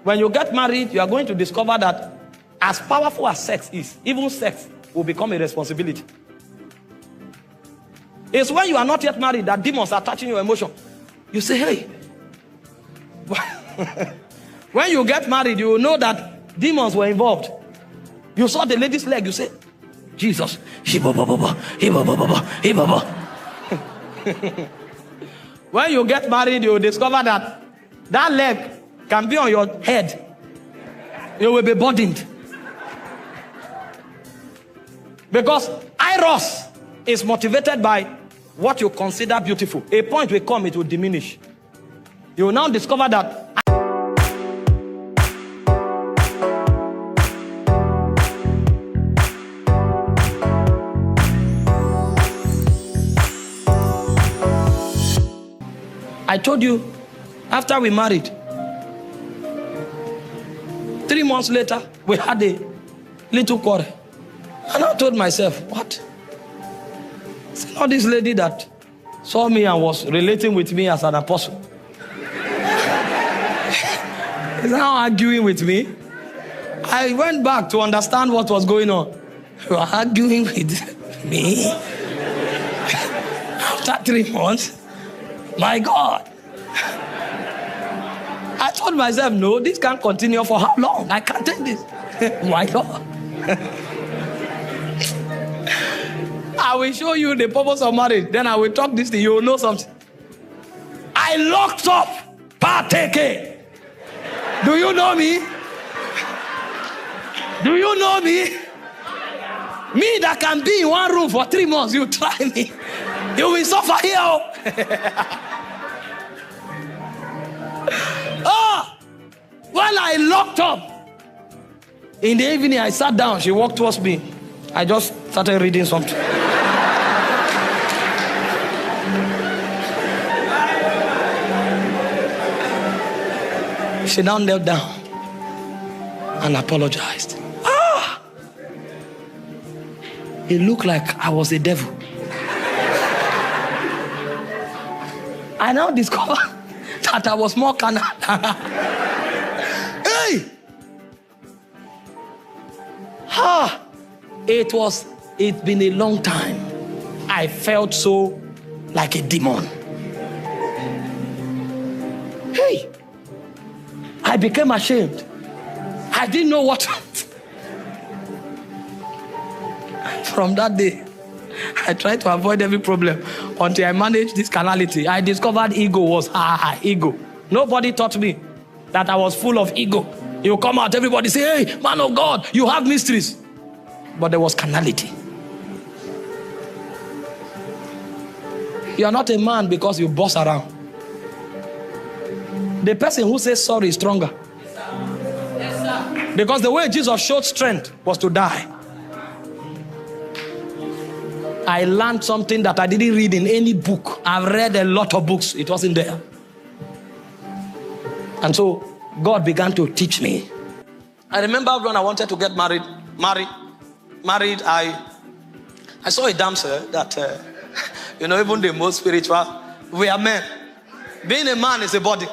When you get married, you are going to discover that as powerful as sex is, even sex will become a responsibility. It's when you are not yet married that demons are touching your emotion. You say, hey. When you get married, you will know that demons were involved. You saw the lady's leg, you say, Jesus. When you get married, you will discover that that leg can be on your head. You will be burdened. Because Eros is motivated by what you consider beautiful. A point will come, it will diminish. You will now discover that I told you, after we married, 3 months later, we had a little quarrel. And I told myself, what? It's not this lady that saw me and was relating with me as an apostle. Is now arguing with me. I went back to understand what was going on. You are arguing with me? After 3 months? My God. I told myself, no, this can't continue for how long? I can't take this. My God. I will show you the purpose of marriage. Then I will talk this thing. You will know something. I locked up partake. Do you know me? Do you know me? Me that can be in one room for 3 months. You try me. You will suffer here. Oh, when I locked up, in the evening I sat down, she walked towards me. I just started reading something. She now knelt down and apologized. Ah! It looked like I was a devil. I now discovered that I was more carnal. Hey! Ah! It's been a long time. I felt so like a demon. Hey! I became ashamed. I didn't know what. From that day, I tried to avoid every problem until I managed this carnality. I discovered ego was ego. Nobody taught me that I was full of ego. You come out, everybody say, hey, man of God, you have mysteries. But there was carnality. You are not a man because you boss around. The person who says sorry is stronger. Yes, sir. Yes, sir. Because the way Jesus showed strength was to die. I learned something that I didn't read in any book. I've read a lot of books. It wasn't there. And so God began to teach me. I remember when I wanted to get married, I saw a damsel that, even the most spiritual, we are men. Being a man is a body.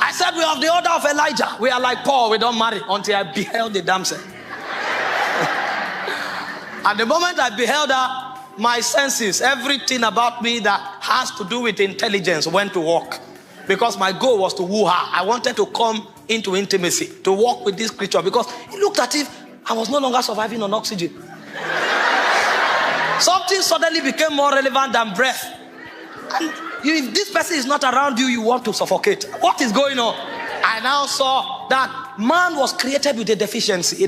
I said, we have the order of Elijah. We are like Paul, we don't marry until I beheld the damsel. At the moment I beheld her, my senses, everything about me that has to do with intelligence went to work. Because my goal was to woo her. I wanted to come into intimacy, to walk with this creature, because it looked as if I was no longer surviving on oxygen. Something suddenly became more relevant than breath. And if this person is not around you, you want to suffocate. What is going on? I now saw that man was created with a deficiency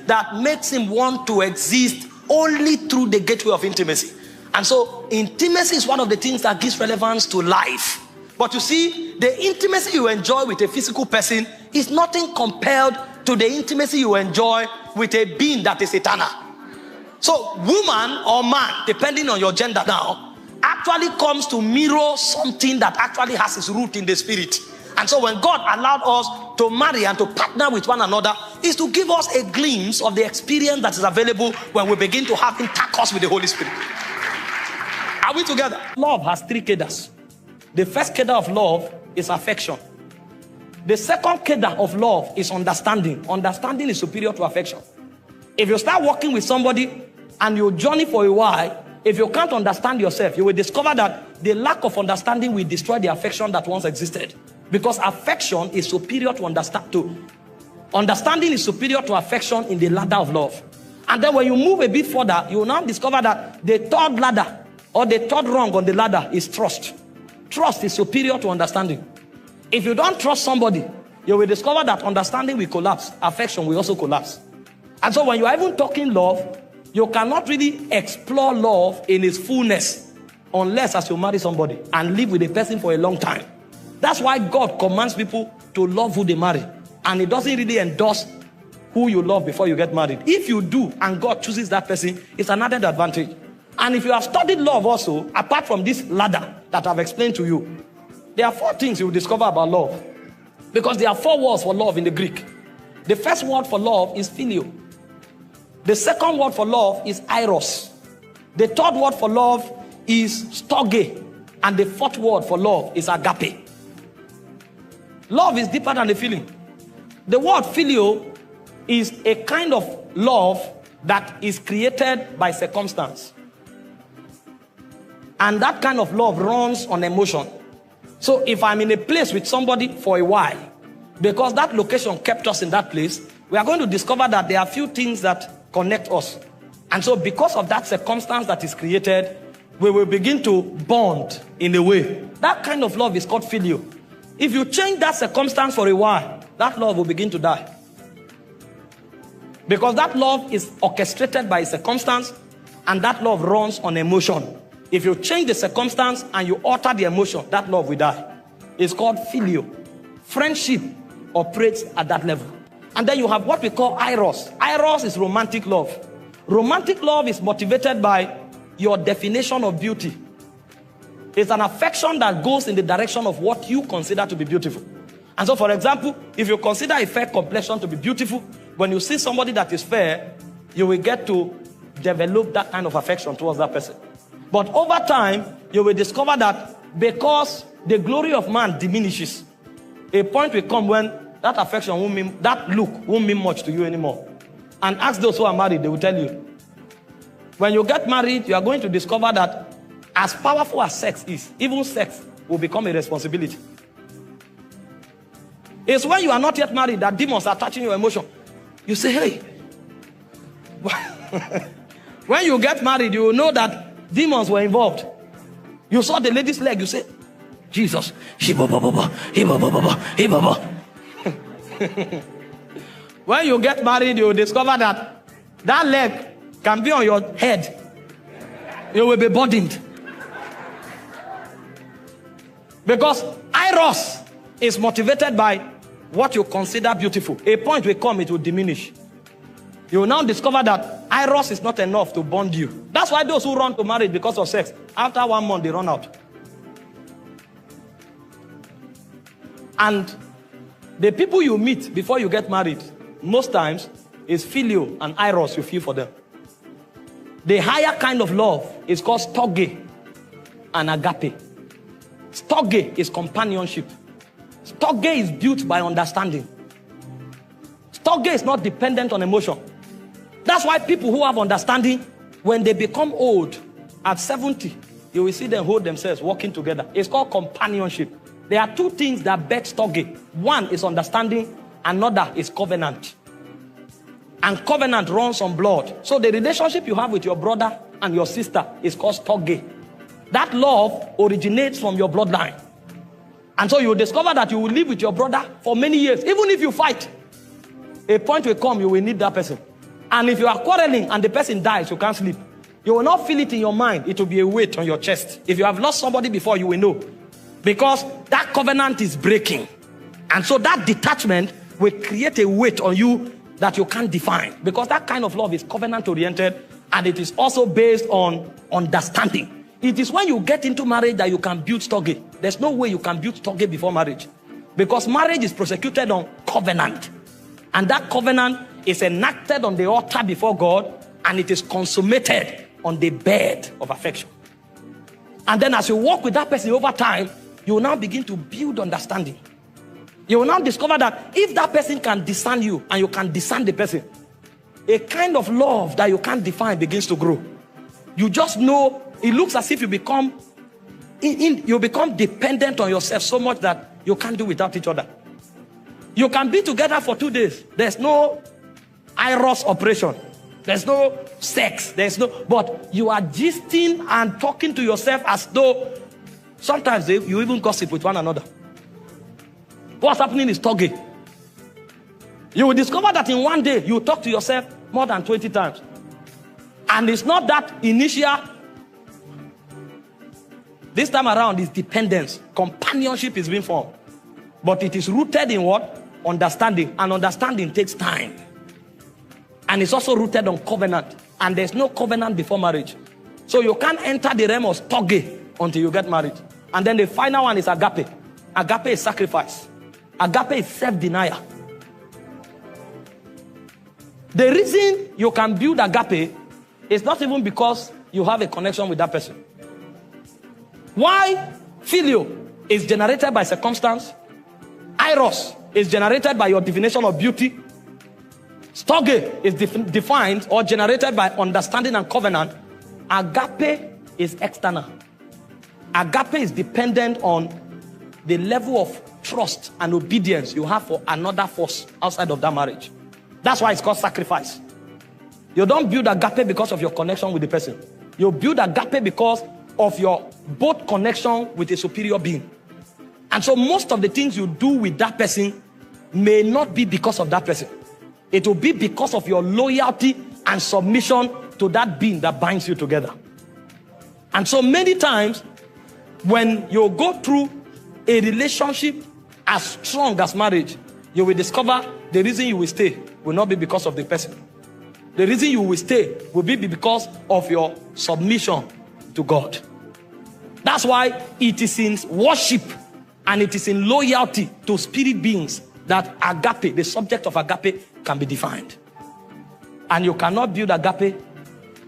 that makes him want to exist only through the gateway of intimacy. And so intimacy is one of the things that gives relevance to life. But you see, the intimacy you enjoy with a physical person is nothing compared to the intimacy you enjoy with a being that is eternal. So woman or man, depending on your gender now, actually comes to mirror something that actually has its root in the spirit. And so when God allowed us to marry and to partner with one another, is to give us a glimpse of the experience that is available when we begin to have intercourse with the Holy Spirit. Are we together? Love has 3 cadres. The first cadre of love is affection. The second cadre of love is understanding. Understanding is superior to affection. If you start working with somebody and you journey for a while, if you can't understand yourself, you will discover that the lack of understanding will destroy the affection that once existed. Because affection is superior to understanding is superior to affection in the ladder of love. And then when you move a bit further, you will now discover that the third ladder or the third rung on the ladder is trust. Trust is superior to understanding. If you don't trust somebody, you will discover that understanding will collapse. Affection will also collapse. And so when you are even talking love, you cannot really explore love in its fullness unless as you marry somebody and live with a person for a long time. That's why God commands people to love who they marry. And He doesn't really endorse who you love before you get married. If you do and God chooses that person, it's an added advantage. And if you have studied love also, apart from this ladder that I've explained to you, there are 4 things you will discover about love. Because there are 4 words for love in the Greek. The first word for love is phileo. The second word for love is eros. The third word for love is storge. And the fourth word for love is agape. Love is deeper than the feeling. The word phileo is a kind of love that is created by circumstance. And that kind of love runs on emotion. So if I'm in a place with somebody for a while, because that location kept us in that place, we are going to discover that there are few things that connect us. And so because of that circumstance that is created, we will begin to bond in a way. That kind of love is called phileo. If you change that circumstance for a while, that love will begin to die. Because that love is orchestrated by circumstance, and that love runs on emotion. If you change the circumstance and you alter the emotion, that love will die. It's called phileo. Friendship operates at that level. And then you have what we call eros. Eros is romantic love. Romantic love is motivated by your definition of beauty. It's an affection that goes in the direction of what you consider to be beautiful. And so, for example, if you consider a fair complexion to be beautiful, when you see somebody that is fair, you will get to develop that kind of affection towards that person. But over time, you will discover that because the glory of man diminishes, a point will come when that affection won't mean, that look won't mean much to you anymore. And ask those who are married, they will tell you. When you get married, you are going to discover that as powerful as sex is, even sex will become a responsibility. It's when you are not yet married that demons are touching your emotion. You say, hey. When you get married, you will know that demons were involved. You saw the lady's leg, you say, Jesus. When you get married, you will discover that that leg can be on your head. You will be burdened. Because eros is motivated by what you consider beautiful. A point will come, it will diminish. You will now discover that eros is not enough to bond you. That's why those who run to marriage because of sex, after 1 month, they run out. And the people you meet before you get married, most times, is phileo and eros you feel for them. The higher kind of love is called storge and agape. Storge is companionship. Storge is built by understanding. Storge is not dependent on emotion. That's why people who have understanding, when they become old, at 70, you will see them hold themselves, walking together. It's called companionship. There are 2 things that bet storge. One is understanding, another is covenant. And covenant runs on blood. So the relationship you have with your brother and your sister is called storge. That love originates from your bloodline. And so you will discover that you will live with your brother for many years. Even if you fight, a point will come, you will need that person. And if you are quarreling and the person dies, you can't sleep. You will not feel it in your mind. It will be a weight on your chest. If you have lost somebody before, you will know. Because that covenant is breaking. And so that detachment will create a weight on you that you can't define. Because that kind of love is covenant oriented, and it is also based on understanding. It is when you get into marriage that you can build storge. There's no way you can build storge before marriage. Because marriage is prosecuted on covenant. And that covenant is enacted on the altar before God, and it is consummated on the bed of affection. And then as you walk with that person over time, you will now begin to build understanding. You will now discover that if that person can discern you and you can discern the person, a kind of love that you can't define begins to grow. You just know, it looks as if you become dependent on yourself so much that you can't do without each other. You can be together for 2 days. There's no Eros operation. There's no sex. But you are gisting and talking to yourself as though sometimes you even gossip with one another. What's happening is talking. You will discover that in one day, you talk to yourself more than 20 times. And it's not that initial. This time around is dependence. Companionship is being formed. But it is rooted in what? Understanding. And understanding takes time. And it's also rooted on covenant. And there's no covenant before marriage. So you can't enter the realm of storge until you get married. And then the final one is agape. Agape is sacrifice. Agape is self-denial. The reason you can build agape is not even because you have a connection with that person. Why filio is generated by circumstance, Eros is generated by your definition of beauty, storge is defined or generated by understanding and covenant, agape is external. Agape is dependent on the level of trust and obedience you have for another force outside of that marriage. That's why it's called sacrifice. You don't build agape because of your connection with the person. You build agape because of your both connection with a superior being. And so most of the things you do with that person may not be because of that person. It will be because of your loyalty and submission to that being that binds you together. And so many times when you go through a relationship as strong as marriage, you will discover the reason you will stay will not be because of the person. The reason you will stay will be because of your submission to God. That's why it is in worship and it is in loyalty to spirit beings that agape, the subject of agape, can be defined. And you cannot build agape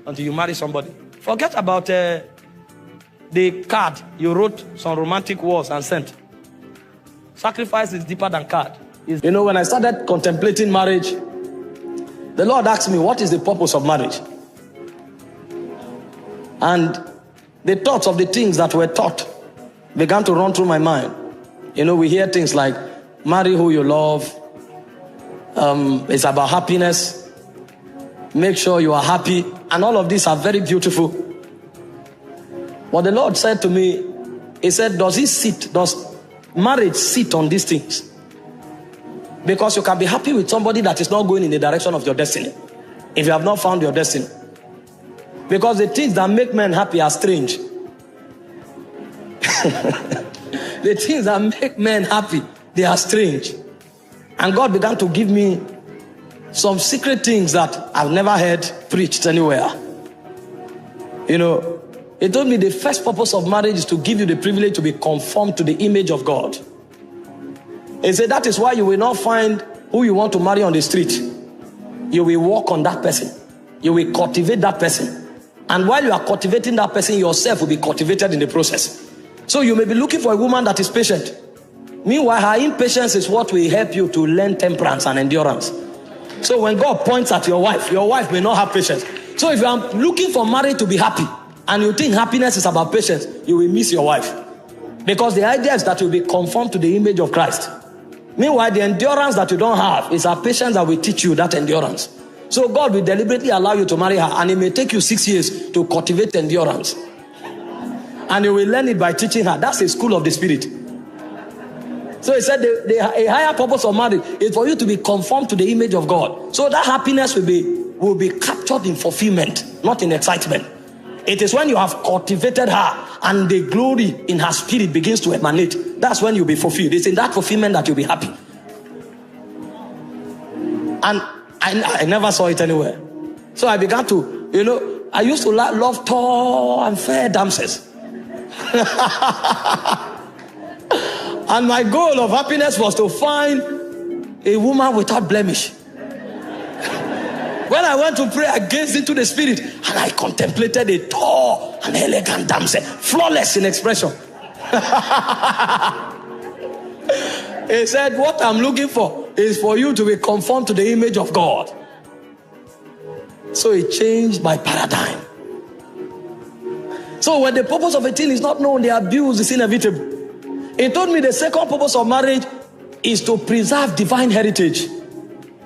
until you marry somebody. Forget about the card you wrote some romantic words and sent. Sacrifice is deeper than card. You know, when I started contemplating marriage, the Lord asked me, what is the purpose of marriage? And the thoughts of the things that were taught began to run through my mind. You know, we hear things like, marry who you love. It's about happiness. Make sure you are happy. And all of these are very beautiful. But the Lord said to me, he said, does marriage sit on these things? Because you can be happy with somebody that is not going in the direction of your destiny, if you have not found your destiny. Because the things that make men happy are strange. The things that make men happy, they are strange. And God began to give me some secret things that I've never heard preached anywhere. You know, he told me the first purpose of marriage is to give you the privilege to be conformed to the image of God. He said that is why you will not find who you want to marry on the street. You will walk on that person. You will cultivate that person. And while you are cultivating that person, yourself will be cultivated in the process. So you may be looking for a woman that is patient. Meanwhile, her impatience is what will help you to learn temperance and endurance. So when God points at your wife may not have patience. So if you are looking for marriage to be happy, and you think happiness is about patience, you will miss your wife. Because the idea is that you will be conformed to the image of Christ. Meanwhile, the endurance that you don't have is our patience that will teach you that endurance. So God will deliberately allow you to marry her, and it may take you 6 years to cultivate endurance. And you will learn it by teaching her. That's a school of the spirit. So he said a higher purpose of marriage is for you to be conformed to the image of God. So that happiness will be captured in fulfillment, not in excitement. It is when you have cultivated her and the glory in her spirit begins to emanate. That's when you'll be fulfilled. It's in that fulfillment that you'll be happy. And I never saw it anywhere. So I began to, you know, I used to love tall and fair damsels. And my goal of happiness was to find a woman without blemish. When I went to pray, I gazed into the spirit and I contemplated a tall and elegant damsel, flawless in expression. He said, what I'm looking for is for you to be conformed to the image of God. So it changed my paradigm. So when the purpose of a thing is not known, the abuse is inevitable. He told me the second purpose of marriage is to preserve divine heritage.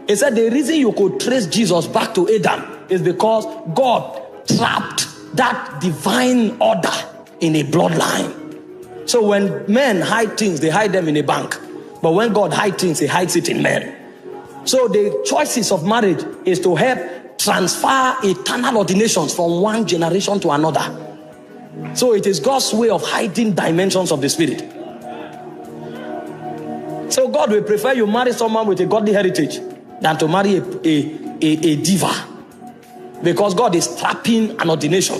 He said the reason you could trace Jesus back to Adam is because God trapped that divine order in a bloodline. So when men hide things, they hide them in a bank. But when God hides things, he hides it in men. So the choices of marriage is to help transfer eternal ordinations from one generation to another. So it is God's way of hiding dimensions of the spirit. So God will prefer you marry someone with a godly heritage than to marry a diva. Because God is trapping an ordination.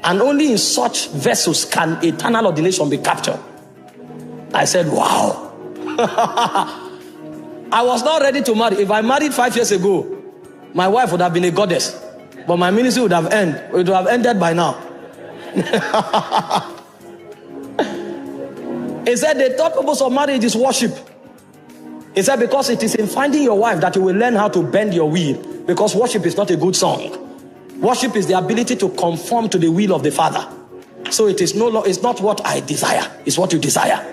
And only in such vessels can eternal ordination be captured. I said, wow. I was not ready to marry. If I married 5 years ago, my wife would have been a goddess. But my ministry would have ended by now. He said the third purpose of marriage is worship. He said because it is in finding your wife that you will learn how to bend your will. Because worship is not a good song. Worship is the ability to conform to the will of the Father. So it is it's not what I desire, it's what you desire.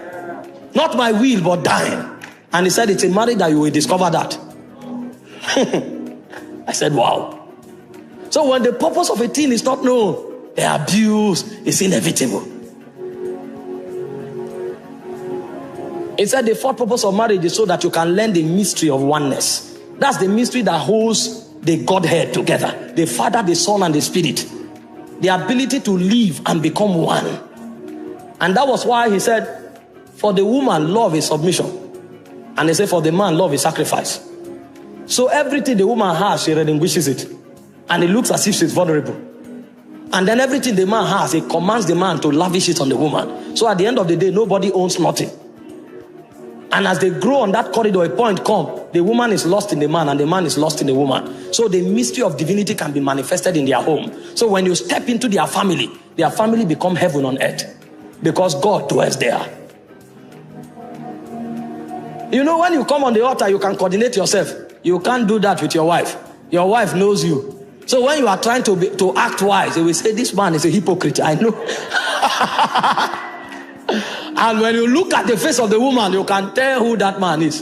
Not my will, but thine. And he said it's in marriage that you will discover that. I said, wow. So when the purpose of a thing is not known, the abuse is inevitable. He said the fourth purpose of marriage is so that you can learn the mystery of oneness. That's the mystery that holds the Godhead together. The Father, the Son, and the Spirit. The ability to live and become one. And that was why he said, for the woman, love is submission. And he said, for the man, love is sacrifice. So everything the woman has, she relinquishes it. And it looks as if she's vulnerable. And then everything the man has, it commands the man to lavish it on the woman. So at the end of the day, nobody owns nothing. And as they grow on that corridor, a point comes, the woman is lost in the man and the man is lost in the woman. So the mystery of divinity can be manifested in their home. So when you step into their family become heaven on earth. Because God dwells there. You know, when you come on the altar, you can coordinate yourself. You can't do that with your wife. Your wife knows you. So when you are trying to act wise, they will say, this man is a hypocrite. I know. And when you look at the face of the woman, you can tell who that man is.